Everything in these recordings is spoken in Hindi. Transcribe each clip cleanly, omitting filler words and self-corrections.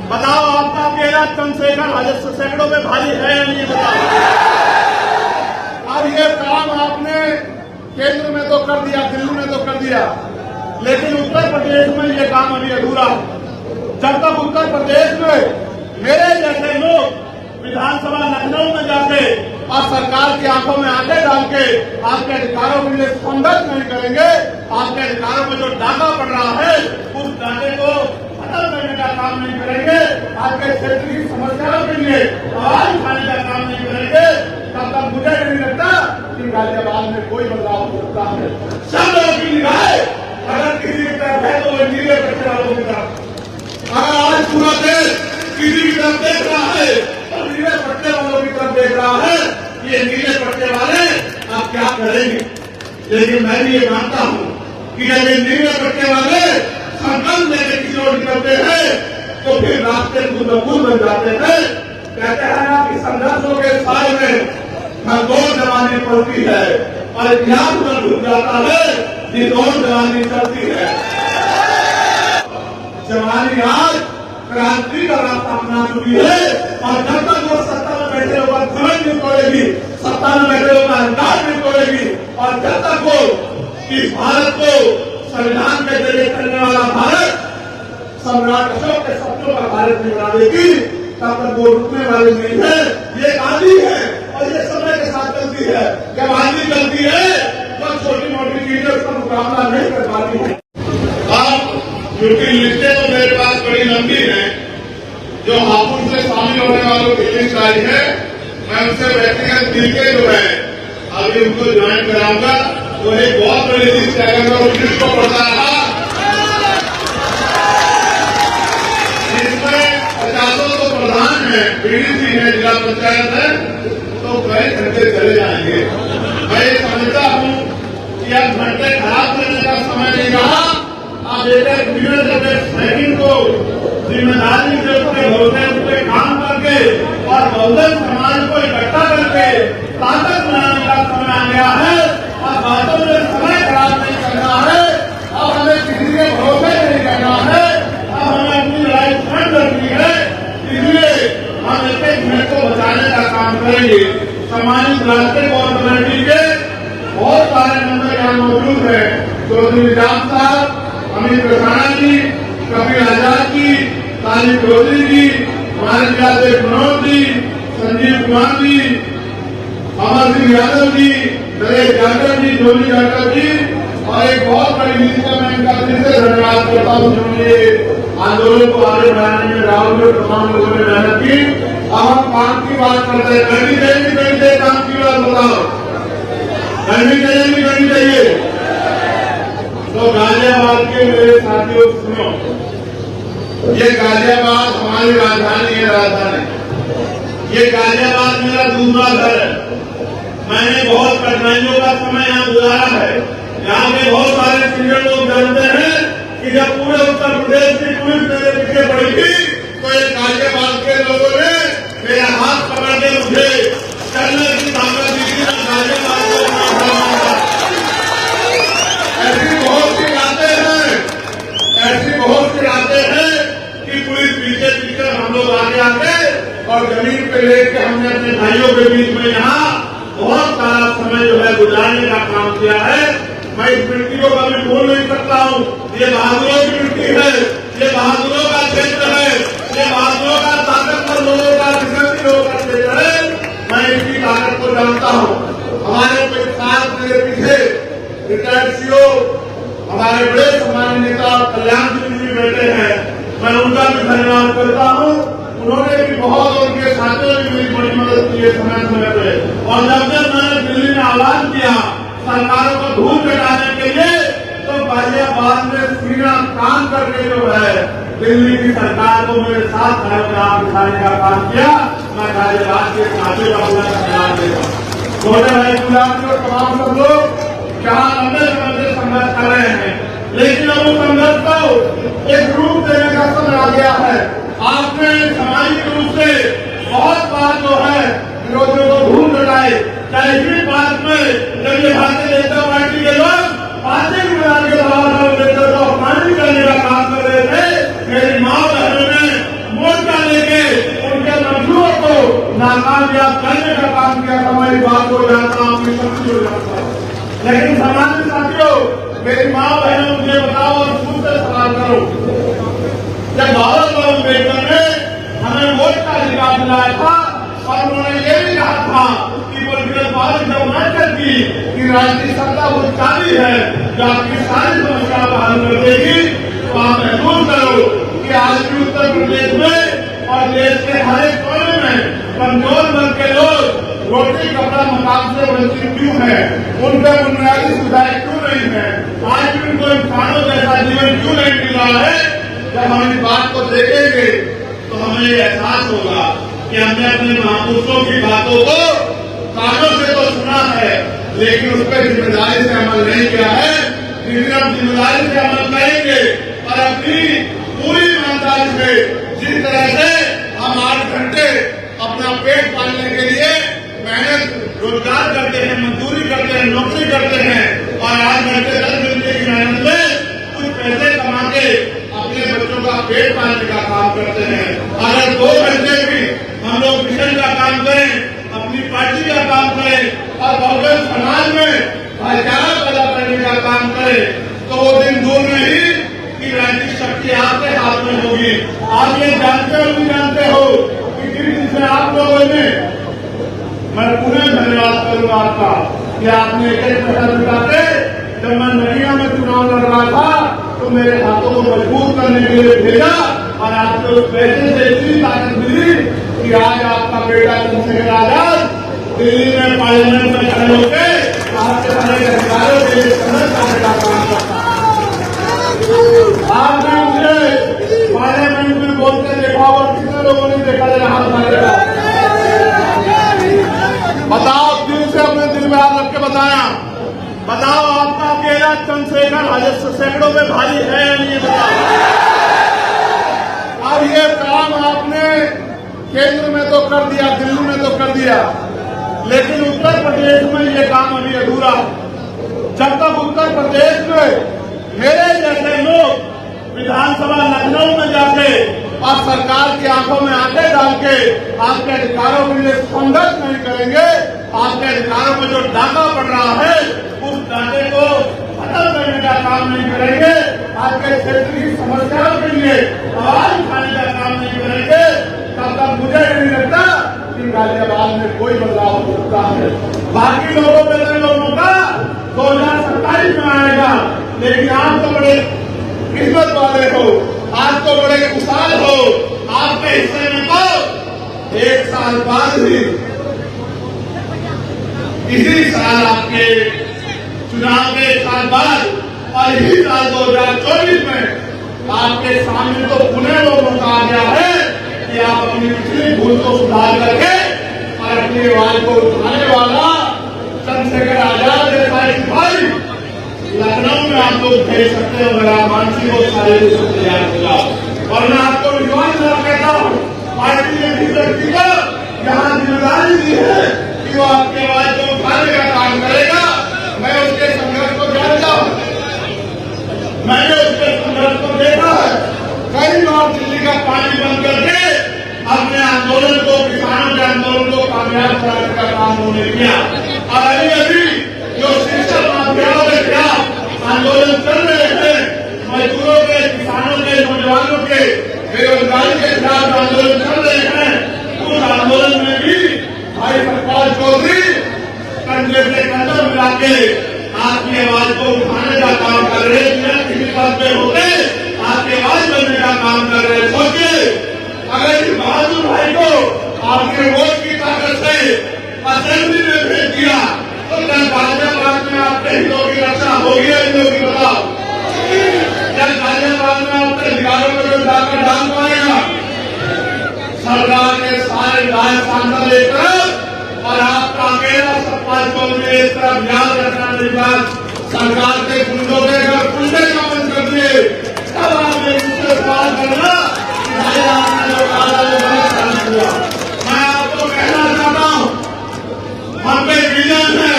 बताओ आपका अकेला चंद्रशेखर राजस्व सैकड़ों में भारी है या नहीं, बताओ। और ये काम आपने केंद्र में तो कर दिया, दिल्ली में तो कर दिया, लेकिन उत्तर प्रदेश में ये काम अभी अधूरा। जब तक उत्तर प्रदेश में मेरे जैसे लोग विधानसभा लखनऊ में जाके और सरकार की आंखों में आंखें डाल के आपके अधिकारों के लिए संघर्ष नहीं करेंगे, आपके अधिकारों में जो डाका पड़ रहा है उस डाके को खत्म करने का काम नहीं करेंगे, आपके क्षेत्र की समस्याओं के लिए आवाज उठाने का काम नहीं करेंगे, तब तक मुझे नहीं लगता कि गाजियाबाद में कोई बदलाव हो सकता है। सब लोगों की निगाहें अगर किसी की तरफ है तो वो नीले पट्टे वालों की तरफ। अगर आज पूरा देश किसी की तरफ देख रहा है तो नीले पट्टे वालों की तरफ देख रहा है, ये नीले पट्टे वाले अब क्या करेंगे। लेकिन मैं भी ये मानता हूँ कि जब ये नीले पट्टे वाले संकल्प लेकर किसी और निकलते हैं तो फिर रास्ते खुद बन जाते हैं। कहते हैं ना कि संघर्षों के साय में खरगोश जवानी पड़ती है और इतिहास में डूब जाता है जिसोर जवानी चलती है। जवानी आज क्रांति का रास्ता अपना चुकी है और जब तक वो सत्ता में बैठे होगा घमंड नहीं तोड़ेगी, सत्ता में बैठे होगा अहंकार नहीं तोड़ेगी, और जब तक वो इस भारत को संविधान के जरिए करने वाला भारत सम्राट अशोक के सपनों का भारत नहीं बना देगी, तब तक वो रुकने वाले नहीं है। ये आंधी है और ये समय के साथ चलती है। जब आंधी चलती है तो छोटी मोटी चीजें उसका मुकाबला नहीं कर पाती है। अब क्योंकि लिस्टें तो मेरे पास बड़ी लंबी है, जो हापुड़ से शामिल होने वालों की लिस्ट आई है, मैं उनसे व्यक्तिगत मिलकर जो है अभी उनको ज्वाइन कराऊंगा। तो एक बहुत बड़ी लिस्ट है, अगर मैं उस लिस्ट को पढ़ता रहा इसमें 50 तो प्रधान है, बीडीसी है, जिला पंचायत है, तो कई घंटे चले जाएंगे। मैं ये समझता हूँ कि अब घंटे खराब करने का समय नहीं रहा। आप एक मिनट अपने सेकंड को जिम्मेदारी से अपने भरोसे उस काम करके और बहुजन समाज को इकट्ठा करके ताकत बनाने का समय आ गया है। और बातों में समय खराब नहीं करना है, अब हमें किसी के भरोसे नहीं करना है, अब हमें अपनी लड़ाई स्वयं करनी है। इसलिए हम एक मिनट को बचाने का काम करेंगे। सम्मानित राष्ट्रीय कोर कमेटी के बहुत सारे मेंबर यहाँ मौजूद है, चौधरी निजाम साहब, अमित रसाना जी, कपिल आजाद जी, तालिब चौधरी जी, हमारे जिला से मनोज जी, संजीव कुमार जी, अमर सिंह यादव जी, नरेश यादव जी, जोनी यादव जी, और एक बहुत बड़ी लिस्ट का मैं इनका दिल से धन्यवाद करता हूँ जिन्होंने आंदोलन को आगे बढ़ाने में राहुल और तमाम लोगों ने मेहनत की। अब हम काम की बात करते हैं। करनी चाहिए काम की बात बताओ, करनी चाहिए। तो गाजियाबाद के मेरे साथियों सुनो, ये गाजियाबाद हमारी राजधानी है, ये गाजियाबाद मेरा दूसरा घर है। मैंने बहुत कठिनाइयों का समय यहाँ गुजारा है। यहाँ के बहुत सारे सीनियर लोग जानते हैं कि जब पूरे उत्तर प्रदेश की पुलिस मेरे पीछे पड़ी थी तो ये गाजियाबाद के लोगों ने मेरा हाथ पकड़ के मुझे चलने की ताकत दी थी। गाजियाबाद को ऐसी बहुत सी बातें हैं कि पुलिस पीछे हम लोग आगे और जमीन पे लेके हमने अपने भाइयों के बीच में यहाँ बहुत सारा समय जो है गुजारने का काम किया है। मैं इस मिट्टी को कभी भूल नहीं सकता हूँ। ये बहादुरों की मिट्टी है, ये बहादुरों का क्षेत्र है, ये बहादुरों का ताकतवर लोगों का लोगों का क्षेत्र है। मैं इसकी ताकत को जानता हूँ। हमारे साथ मेरे पीछे रिटायर्ड सीओ हमारे बड़े सम्मानित नेता कल्याण सिंह जी बैठे हैं, मैं उनका भी धन्यवाद करता हूँ। उन्होंने भी बहुत और उनके साथियों ने भी बड़ी मदद की है समय पे। और जब मैंने दिल्ली में आह्वान किया सरकारों को धूल चटाने के लिए, तो गाजियाबाद में सीना काम करके जो है दिल्ली की सरकार को मेरे साथ खड़े काम दिखाने का काम किया। मैं गाजियाबाद के साथियों का पूरा धन्यवाद देता हूँ। छोटे भाई गुलाम और तमाम सब लोग जहाँ लंबे समय से संघर्ष कर रहे हैं, लेकिन अब उस संघर्ष को एक रूप देने का समय आ गया है। आपने सामाजिक रूप से बहुत बार जो है विरोधियों को धूल चटाए। चाहे इसी बात में जब ये भारतीय जनता पार्टी के लोग पार्टी के मैदान के बाहर अम्बेडकर को अपमानित करने का काम कर रहे थे, मेरी माँ बहनों ने मोर्चा नाकामयाब करने का काम किया था। मैं बात को जानता हूँ, अपनी शक्ति को जानता हूँ। लेकिन सामान्य साथियों, मेरी माँ बहनों मुझे बताओ और खुद से सवाल करो, जब भारत अम्बेडकर ने हमें वोट का अधिकार दिलाया था और उन्होंने ये भी कहा था कि पॉलिटिकल पावर जब न करती कि राजनीतिक सत्ता वो चाबी है जो आपकी सारी समस्या का हल कर देगी, तो आप महसूस करो कि आज भी उत्तर प्रदेश में और देश के हर एक कोने में कमजोर वर्ग के लोग रोटी कपड़ा मकान से वंचित क्यों है, उनके बुनियादी सुविधाएं क्यों नहीं है, आज भी उनको इंसानों जैसा जीवन क्यों नहीं मिल रहा है। जब हम इस बात को देखेंगे तो हमें एहसास होगा कि हमने अपने महापुरुषों की बातों को कानों से तो सुना है, लेकिन उस पर जिम्मेदारी से अमल नहीं किया है। लेकिन हम जिम्मेदारी से अमल करेंगे और अपनी पूरी ईमानदारी से, जिस तरह से हम 8 घंटे अपना पेट पालने के लिए मेहनत रोजगार करते हैं, मजदूरी करते हैं, नौकरी करते हैं और 8 घंटे 10 घंटे की मेहनत में कुछ पैसे कमा के अपने बच्चों का पेट पालने का काम करते हैं। अगर 2 घंटे भी हम लोग मिशन का काम करें, अपनी पार्टी का काम करें और बहुजन समाज में भाईचारा पैदा करने का काम करें, तो वो दिन दूर नहीं कि राजनीतिक शक्ति आपके हाथ में होगी। आप ये जानते हो नहीं जानते हो कि जिस दिन से आप लोगों ने, मैं पूरे धन्यवाद करूंगा आपका कि आपने एक पैसा जुटाते, जब मैं नदिया में चुनाव लड़ रहा था तो मेरे हाथों को मजबूत करने के लिए भेजा और आपको उस पैसे से इतनी ताकत मिली कि आज आपका बेटा चंद्रशेखर आजाद दिल्ली में पार्लियामेंट में खड़े होकर आपके सारे अधिकारों के लिए संघर्ष करने का काम करता है। आपने मुझे पार्लियामेंट में बोलते देखा और कितने लोगों ने देखा हाथ मारेगा, बताओ दिल से अपने दिल में हाथ रख के बताओ आपका अकेला चंद्रशेखर सैकड़ों में भारी है या नहीं, बताओ। अब ये काम आपने केंद्र में तो कर दिया, दिल्ली में तो कर दिया, लेकिन उत्तर प्रदेश में ये काम अभी अधूरा। जब तक उत्तर प्रदेश में मेरे जैसे लोग विधानसभा लखनऊ में जाके और सरकार की आंखों में आंखें डाल के आपके अधिकारों के लिए संघर्ष नहीं करेंगे, आपके अधिकारों में जो डाका पड़ रहा है उस डाके को खत्म करने का काम नहीं करेंगे, आपके क्षेत्र की समस्याओं के लिए आवाज उठाने का काम नहीं करेंगे, तब तक मुझे नहीं लगता कि गाजियाबाद में कोई बदलाव हो सकता है। बाकी लोगों पे लोगों का 2027 में आएगा, लेकिन आप तो बड़े किस्मत वाले हो, आप तो बड़े खुशहाल हो, आपके हिस्से में तो 1 साल बाद ही, इसी साल आपके चुनाव के 1 साल बाद और इसी साल 2024 में आपके सामने तो पुनः लोगों का आ गया है कि आप अपनी पिछली भूल को सुधार करके और अपनी आवाज को उठाने वाला चंद्रशेखर आजाद जैसा एक भाई लखनऊ में आप लोग भेज सकते हो। मेरा मानसिक और शारीरिक तैयार होगा और मैं आपको विश्वास कहता हूँ, पार्टी ने भी व्यक्ति को यहाँ जिम्मेदारी दी है कि वो आपकी आवाज को उठाने का काम करेगा। मैं उसके संघर्ष को जानता हूँ, मैंने उसके संघर्ष को देखा है। कई बार दिल्ली का पानी बंद करके अपने आंदोलन को, किसानों के आंदोलन को कामयाब कराने का काम उन्होंने किया और अभी अभी जो शिक्षक माफियाओं के खिलाफ आंदोलन कर रहे हैं, मजदूरों के, किसानों के, नौजवानों के, बेरोजगारी के खिलाफ आंदोलन कर रहे हैं, उस आंदोलन में भी भाई सतपाल चौधरी कंधे से कंधा मिला के आपकी आवाज को उठाने का काम कर रहे हैं। किसी पद पे होते आपकी आवाज बनने का काम कर रहे हैं। सोचिए, अगर इस बहादुर भाई को आपके वोट की ताकत से असेंबली में भेज दिया तो कल गाजियाबाद में आपके हितों की रक्षा होगी या नहीं होगी, बताओ। क्या गाजियाबाद में आपके अधिकारों को जो डाका डाल पाएगा? सरकार के सारे राज सांसद एक तरफ और आपका अकेला सतपाल चौधरी एक तरफ। याद रखना मेरी बात, सरकार के गुंडों के घर कुंडे का बंद कर दिए, तब आप एक दूसरे सवाल करना कि भाई आपने जो कहा वो गलत काम किया। मैं आपको कहना चाहता हूँ, हम पे विजन है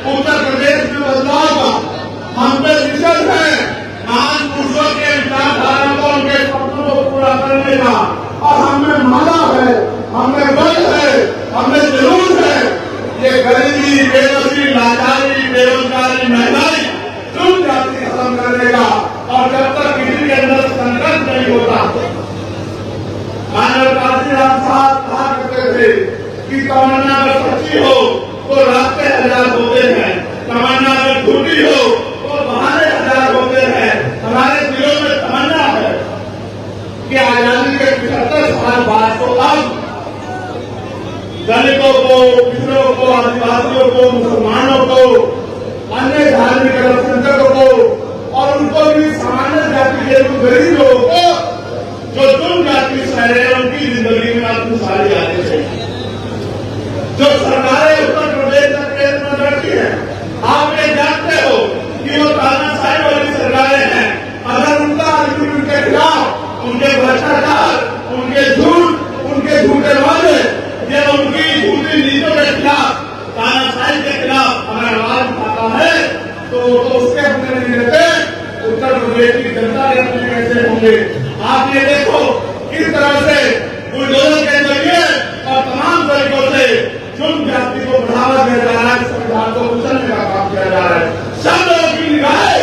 उत्तर प्रदेश में बदलाव का, हम पे विजन है महान पुरुषों के विचारधारा को, उनके सपनों को पूरा करने का, और हमें माला है, हमें बल है कि तमन्ना अगर सच्ची हो तो रास्ते हजार होते हैं, तमन्ना अगर झूठी हो तो बहाने हजार होते हैं। हमारे दिलों में तमन्ना है कि आजादी के 75 साल बाद तो अब दलितों को, पिछड़ों को, आदिवासियों को, मुसलमानों को, अन्य धार्मिक अल्पसंख्यकों को और उनको भी सामान्य जाति के गरीब लोगों को जो तुम जाति से रहे उनकी जिंदगी में आप खुशहाली आनी चाहिए। जो सरकारें उत्तर प्रदेश तक केंद्र में बैठी है, आप ये जानते हो कि वो तानाशाही वाली सरकारें हैं। अगर उनका आर्ग्यूमेंट के खिलाफ, उनके भ्रष्टाचार, उनके झूठ, उनके झूठे वादे या उनकी झूठी नीतियों के खिलाफ, तानाशाही के खिलाफ अगर आवाज उठाता है तो उसके अपने नहीं रहते। उत्तर प्रदेश की जनता के अपने कैसे होंगे? आप ये देखो किस तरह से बुलडोजर के जरिए और तमाम तरीकों से जुर्म जाति को बढ़ावा दिया जा रहा है, संविधान को कुचलने का काम किया जा रहा है। सब लोगों की निगाहें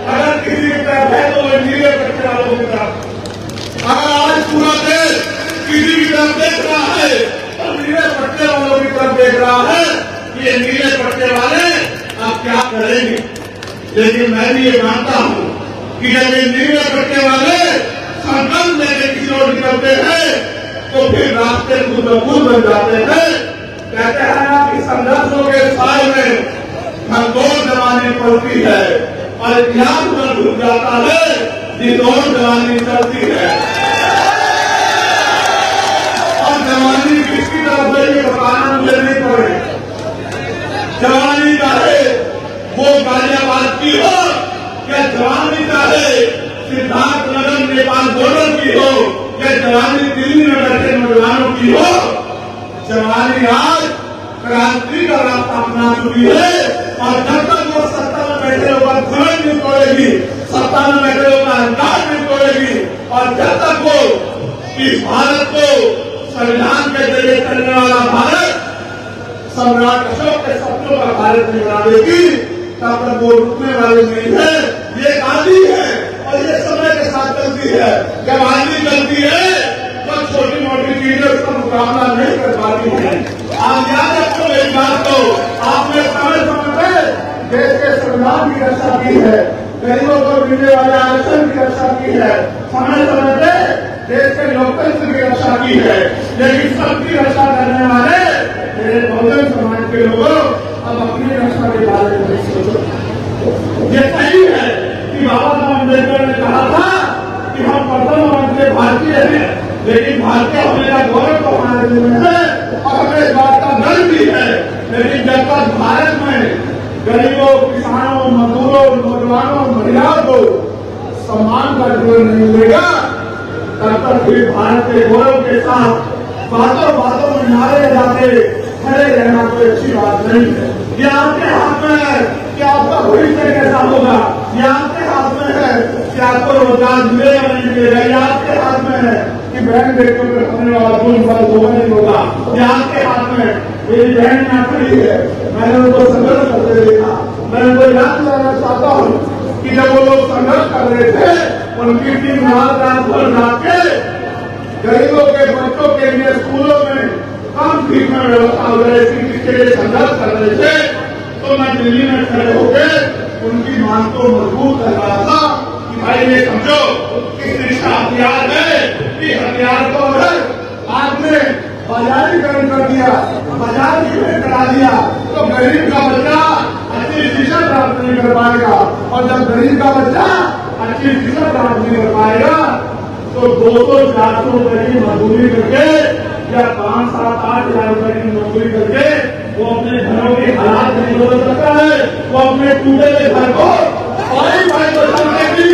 अगर किसी की तरफ है तो वो नीले पट्टे वालों की तरफ। अगर आज पूरा देश किसी की तरफ देख रहा है तो नीले पट्टे वालों की तरफ देख रहा है कि ये नीले पट्टे वाले आप क्या करेंगे। लेकिन मैं भी ये मानता हूं कि जब ये नीले पट्टे वाले संकल्प लेके किसी और निकलते हैं तो फिर रास्ते खुद बन जाते हैं। कहते हैं ना कि संघर्षों के साय में खरगोश जवानी पड़ती है और इतिहास में डूब जाता है जिदौर जवानी चलती है। और जवानी किसकी तरफ है ये बताना मुझे नहीं पड़े। जवानी चाहे वो गाजियाबाद की हो या जवानी चाहे सिद्धार्थ नगर नेपाल बॉर्डर की हो या जवानी दिल्ली में बैठे नौजवानों की हो, जवानी आज क्रांति का रास्ता अपना चुकी है। और जब तक वो सत्ता में बैठे लोगों का घमंड नहीं तोड़ेगी, सत्ता में बैठे लोगों का अहंकार नहीं तोड़ेगी, और जब तक वो इस भारत को संविधान के जरिए चलने वाला भारत सम्राट अशोक के सपनों का भारत नहीं बना देगी, तब तक वो रुकने वाले नहीं है। ये आंधी है और ये समय के साथ चलती है। जब आंधी चलती है तो छोटी मोटी चीजें उसका मुकाबला नहीं कर पाती है। आप याद रखो मेरी बात को, आपने समय समय पे देश के संविधान की रक्षा की है, गरीबों को मिलने वाले आरक्षण की रक्षा की है, समय समय पे देश के लोकतंत्र की रक्षा की है। लेकिन सबकी रक्षा करने वाले मेरे बहुजन समाज के लोगों अब अपनी रक्षा के बारे में नहीं सोचो। ये सही है कि बाबा साहब अम्बेडकर ने कहा था कि हम प्रथम वर्ग के भारतीय हैं, लेकिन भारतीय होने का गौरव तो हमारे लिए है और हमें इस बात का गर्व भी है। लेकिन जब तक भारत में गरीबों, किसानों, मजदूरों, नौजवानों, महिलाओं को सम्मान का जीवन नहीं मिलेगा, तब तक भी भारत के गौरव के साथ बातों बातों में नारे लगाते खड़े रहना कोई अच्छी बात नहीं है। ये आपके हाथ में है कि आपका भविष्य कैसा होगा, ये आपके हाथ में है कि आपको रोजगार मिलेगा नहीं मिलेगा, ये आपके हाथ में है कि बहन बेटियों पर होने वाला कोई फल होगा नहीं होगा, ये आपके हाथ में। मेरी बहन यहाँ खड़ी है, मैंने उनको संघर्ष करते देखा। मैं उनको याद दिलाना चाहता हूँ कि जब वो लोग संघर्ष कर रहे थे, उनकी टीम रात भर जाके गरीबों के बच्चों के लिए स्कूलों में कम फीस में व्यवस्था हो रही थी, जिसके लिए संघर्ष कर रहे थे। तो मैं दिल्ली में खड़े होकर उनकी मांग को मजबूत कर रहा था कि भाई ये समझो कि इसका हथियार है कि हथियार को अगर आपने बाजारीकरण कर दिया, बाजार में करा दिया, तो गरीब का बच्चा अच्छी शिक्षा प्राप्त नहीं कर पाएगा। और जब गरीब का बच्चा अच्छी शिक्षा प्राप्त नहीं कर पाएगा तो 200-400 रुपए की मजदूरी करके या 5-7-8 हजार रुपए की नौकरी करके वो अपने घरों के हालात नहीं बदल सकता है। वो अपने टूटे हुए घर को भाई बचाने की ये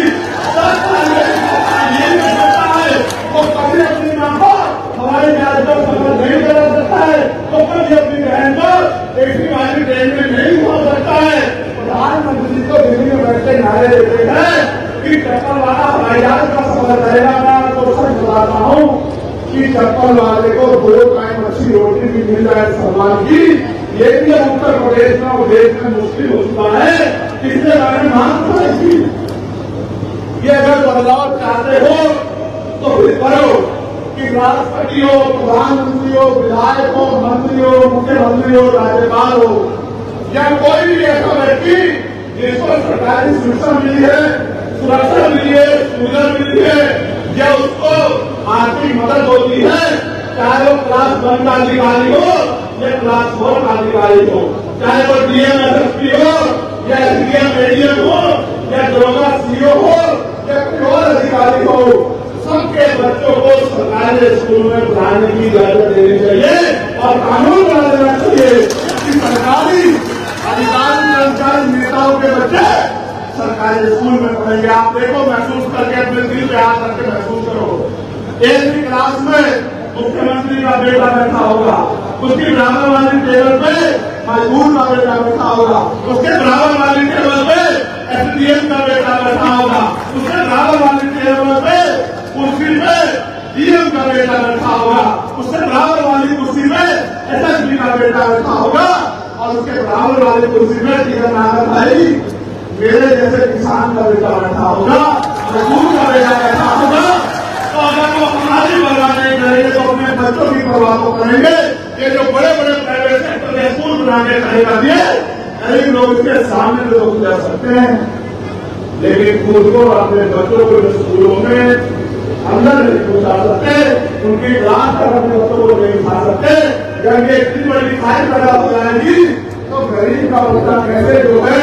भी करता है। वो कभी अपनी मां को हवाई जहाज पर सफर नहीं करा सकता है, तो कभी अपनी बहन को ऐसी वाली ट्रेन में नहीं हो सकता है। प्रधानमंत्री को दिल्ली में बैठे नारे देते हैं कि चप्पल वाला हवाई जहाज का सफर करेगा। मैं आपको सच बताता हूँ कि चप्पल वाले को 2 टाइम अच्छी रोटी भी मिल जाए सम्मान की, ये भी उत्तर प्रदेश में और देश में मुश्किल हो चुका है। इसके बारे में मांग करेगी। ये अगर बदलाव चाहते हो तो फिर करो कि राष्ट्रपति हो, प्रधानमंत्री हो, विधायक हो, मंत्री हो, मुख्यमंत्री हो, राज्यपाल हो, या कोई भी ऐसा व्यक्ति जिसको सरकारी सुरक्षा मिली है, सुविधा मिली है, या उसको आर्थिक मदद होती है, चाहे वो क्लास 1 का अधिकारी हो या क्लास 4 का अधिकारी हो, चाहे वो डीएम एसएसपी हो या एसडीएम एडीएम हो या दरोगा सीओ हो या कोई और अधिकारी हो, सबके बच्चों को सरकारी स्कूल में पढ़ाने की इजाजत देनी चाहिए और कानून बना देना चाहिए कि सरकारी अधिकारी कर्मचारी नेताओं के बच्चे सरकारी स्कूल में पढ़ेंगे। आप देखो, महसूस करके अपने दिल पे हाथ करके महसूस करो, एक भी क्लास में मुख्यमंत्री का बेटा बैठा होगा, उसकी बराबर वाली टेबल पे मजदूर का बेटा बैठा होगा, उसके बराबर वाली टेबल पे एसडीएम का बेटा बैठा होगा, उसके बराबर वाली टेबल पे कुर्सी पे डीएम का बेटा बैठा होगा, उसके बराबर वाली कुर्सी पे एसएसपी का बेटा बैठा होगा और उसके बराबर वाली कुर्सी पे टीका नागर भाई मेरे जैसे किसान का बेटा बैठा होगा, मजदूर का बेटा बैठा होगा। तो अगर वो हमारी परवाह नहीं करेंगे तो अपने बच्चों की परवाह को करेंगे। ये जो बड़े बड़े प्राइवेट सेक्टर में स्कूल बनाने का कर दिए, गरीब लोग इसके सामने लोग जा सकते हैं, लेकिन खुद को अपने बच्चों को स्कूलों में अंदर नहीं पहुंचा सकते, उनकी क्लास तक अपने बच्चों को नहीं उठा सकते। जब ये इतनी बड़ी फाइल पैदा हो जाएगी तो गरीब का बच्चा कैसे जो है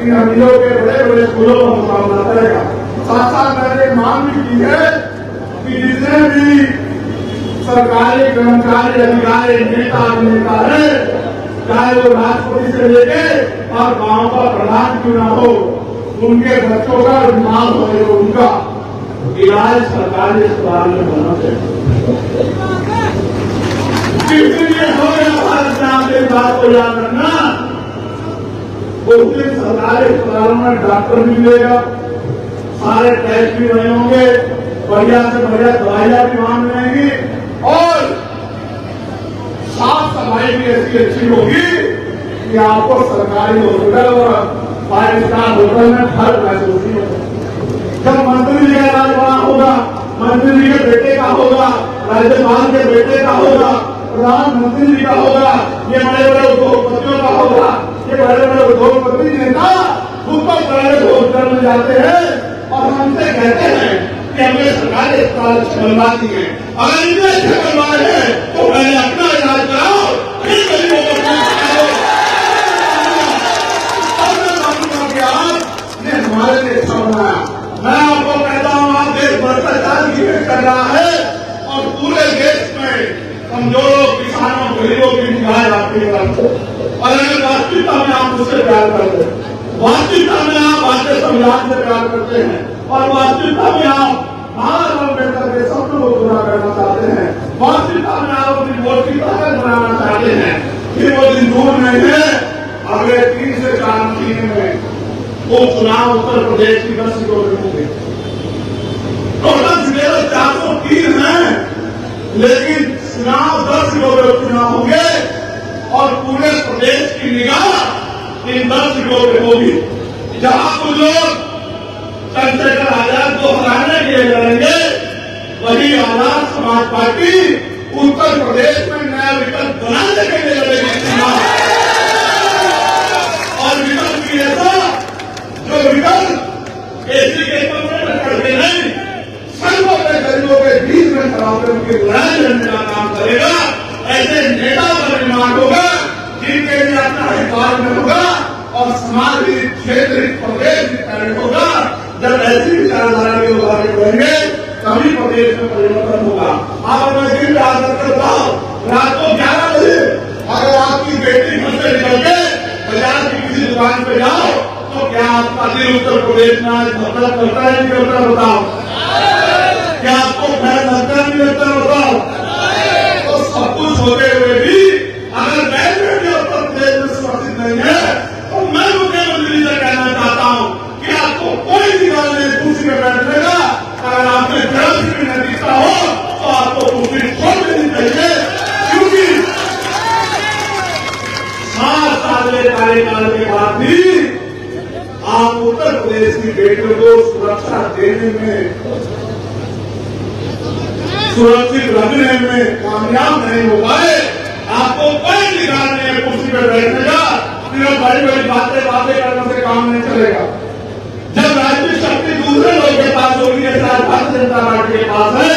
इन अमीरों के बड़े बड़े स्कूलों का मुकाबला करेगा। साथ साथ मैंने मांग भी की है कि जितने भी सरकारी कर्मचारी अधिकारी नेता है, चाहे वो राष्ट्रपति से लेके और गांव का प्रधान क्यों न हो, उनके बच्चों का दिमाग हो, उनका इलाज सरकारी अस्पताल में होना चाहिए। इसलिए हो गया भारत में आपके बात को याद रखना, उस दिन सरकारी अस्पतालों में डॉक्टर भी मिलेगा, सारे टेस्ट भी नहीं होंगे, बढ़िया से बढ़िया दवाइयां भी वहां मिलेंगी और साफ सफाई भी ऐसी अच्छी होगी कि आपको सरकारी हॉस्पिटल और 5 स्टार होटल में फर्क महसूस नहीं होगा। जब मंत्री जी का इलाज वहां होगा, मंत्री जी के बेटे का होगा, राज्यपाल के बेटे का होगा, प्रधानमंत्री जी का होगा, ये बड़े बड़े उद्योगपतियों का होगा, ये बड़े बड़े उद्योगपति नेता खुद को प्राइवेट हॉस्पिटल में जाते हैं और हमसे कहते हैं कि हमें सरकारी अस्पताल बनवा दिए। अगर इतने अच्छे बनवाए हैं तो पहले अपना इलाज कराओ, फिर गरीबों को ये हमारे लिए अच्छा बनाया। मैं आपको कहता हूँ, आप देश भ्रष्टाचार की भेंट कर रहा है और पूरे देश में कमजोरों, किसानों, गरीबों की निगाह आपकी तरफ। और अगर वास्तविकता में आप उससे प्यार करते हैं, वास्तविकता में आप भारतीय संविधान से प्यार करते हैं और वास्तविकता में आप भारत अम्बेडकर के सपनों को पूरा करना चाहते हैं, वास्तविकता में आप अपनी वोट की ताकत बनाना चाहते हैं, फिर वो दिन दूर नहीं है। अगले 3 से 4 महीने में वो चुनाव उत्तर प्रदेश की 10 सीटों में होंगे। टोटल सीटें 403 हैं, लेकिन चुनाव 10 सीटों में चुनाव होंगे और पूरे प्रदेश की निगाह इन 10 सीटों पे होगी। जहां कुछ लोग चंद्रशेखर आजाद को हराने के लिए लड़ेंगे, वही आजाद समाज पार्टी उत्तर प्रदेश में नया विकल्प बनाने के लिए लड़ेगी और विकल्प की ऐसा जो विकल्प एसी के कमरे में करके नहीं, सर्वों के गरीबों के बीच में खड़े उनकी लड़ाई लड़ने का काम करेगा। ऐसे नेता का निर्माण होगा जिनके लिए अपना अधिकार में होगा और समाज हित, क्षेत्र हित, प्रदेश हित होगा। जब ऐसी विचारधारा के लोग आगे बढ़ेंगे तभी प्रदेश में परिवर्तन होगा। आप अपने दिल याद रखकर बताओ, रात को 11 बजे अगर आपकी बेटी घर से निकल के बाजार की किसी दुकान पे जाओ तो क्या आपका दिल उत्तर प्रदेश में आज मतलब करता है नहीं करता बताओ? क्या आपको भय लगता नहीं लगता बताओ? तो सब कुछ होते हुए भी अगर बैठे उत्तर प्रदेश में सुरक्षित नहीं है तो मैं मुख्यमंत्री से कहना चाहता हूँ कि आपको कोई निकाल नहीं कुर्सी में बैठेगा। अगर आपने जल्द भी नहीं दिखता हो तो आपको कुर्सी छोड़ देनी चाहिए, क्योंकि 7 साल के कार्यकाल के बाद भी आप उत्तर प्रदेश की बेटियों को सुरक्षा देने में सुरक्षित रखने में कामयाब नहीं हो पाए, आपको कोई अधिकार नहीं है कुर्सी पर बैठने का, सिर्फ बड़ी बड़ी बातें करने से काम नहीं चलेगा। जब राजनीतिक शक्ति दूसरे लोग के पास होगी, जैसे आज भारतीय जनता पार्टी के पास है,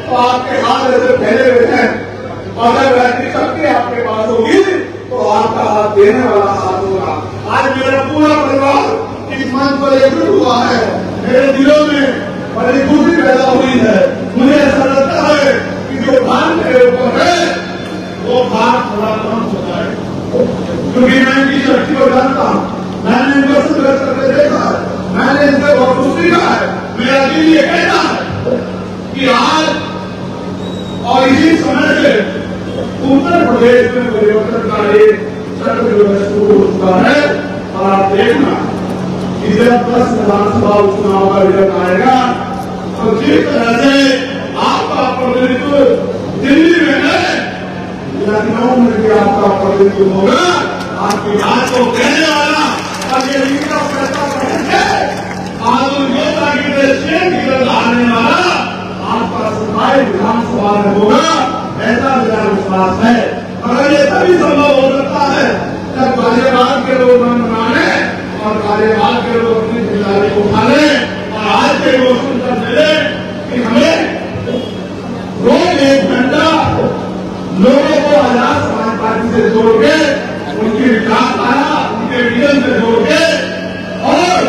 तो आपके हाथ ऐसे फैले हुए हैं, और अगर राजनीतिक शक्ति आपके पास होगी तो आपका हाथ देने वाला हाथ होगा। आज मेरा पूरा परिवार इस मंच पर एकजुट हुआ है, मेरे दिलों में बड़ी खुशी पैदा हुई है। मुझे ऐसा लगता है कि जो भार मेरे ऊपर है वो भार थोड़ा कम होता है, क्योंकि मैं इनकी शक्ति को जानता हूँ, मैंने इनको संघर्ष करके देखा है, मैंने इनसे बहुत कुछ सीखा है। मेरा दिल ये कहता है कि आज और इसी समय से उत्तर प्रदेश में परिवर्तन का एक चक्र जो है शुरू हो चुका है। और आप देखना कि जब 10 विधानसभा उपचुनाव का रिजल्ट आएगा तो जिस तरह से आपका प्रतिनिधित्व दिल्ली में है, लखनऊ में भी आपका प्रतिनिधित्व होगा। आपकी बात को कहने वाला और ये लीडर फैसला करेंगे, आधुनिक योजना की दृष्टि की तरफ आने वाला आपका सफाई विधानसभा में होगा, ऐसा मेरा विश्वास है। मगर ये तभी संभव हो सकता है जब कार्यभार के लोग मन बनाने और कार्यभार के लोग अपनी जिम्मेदारी को उठा लें। और आज के लोग सुनकर मिले कि हमें रोज 1 घंटा लोगों को आजाद समाज पार्टी से जोड़ के, उनकी विचारधारा, उनके विजन से जोड़ के और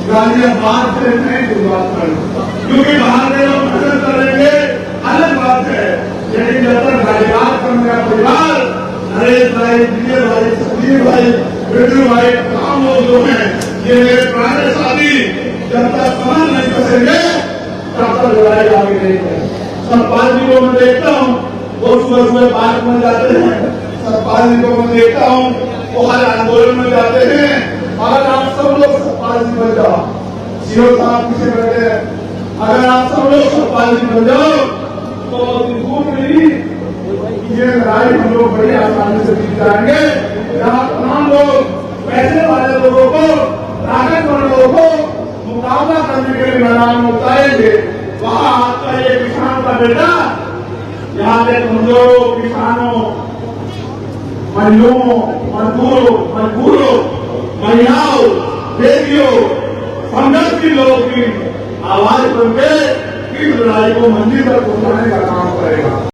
गाजियाबाद से नहीं शुरुआत करें, क्योंकि बाहर के लोग पसंद करेंगे, अलग बात है। लेकिन जब तक गाजियाबाद का मेरा परिवार, नरेश भाई, विजय भाई, संजीव भाई, विष्णु भाई, तमाम लोग जो हैं, ये मेरे पुराने साथी, जब तक कमर नहीं कसेंगे तब तक लड़ाई आगे नहीं है। सरपाल जी को मैं देखता हूँ, वो सुबह पार्क में जाते हैं, सरपाल जी को मैं देखता हूँ, वो हर आंदोलन में जाते हैं। अगर आप सब लोग सरपाल जी बन जाओ, सीओ साहब पीछे बैठे हैं, अगर आप सब लोग सरपाल जी बन जाओ तो दूर नहीं, ये लड़ाई हम लोग बड़ी आसानी से जीत जाएंगे। यहाँ तमाम लोग, पैसे वाले लोगों को, ताकतवर लोगों को मुकाबला करने के लिए मैदान में उतारेंगे। वहाँ आपका ये किसान का बेटा, यहाँ के कमजोरों, किसानों, महिलाओं, मजदूरों, महिलाओं, बेटियों, संघर्ष की लोगों की आवाज बनके इस लड़ाई को मंजिल तक पहुंचाने का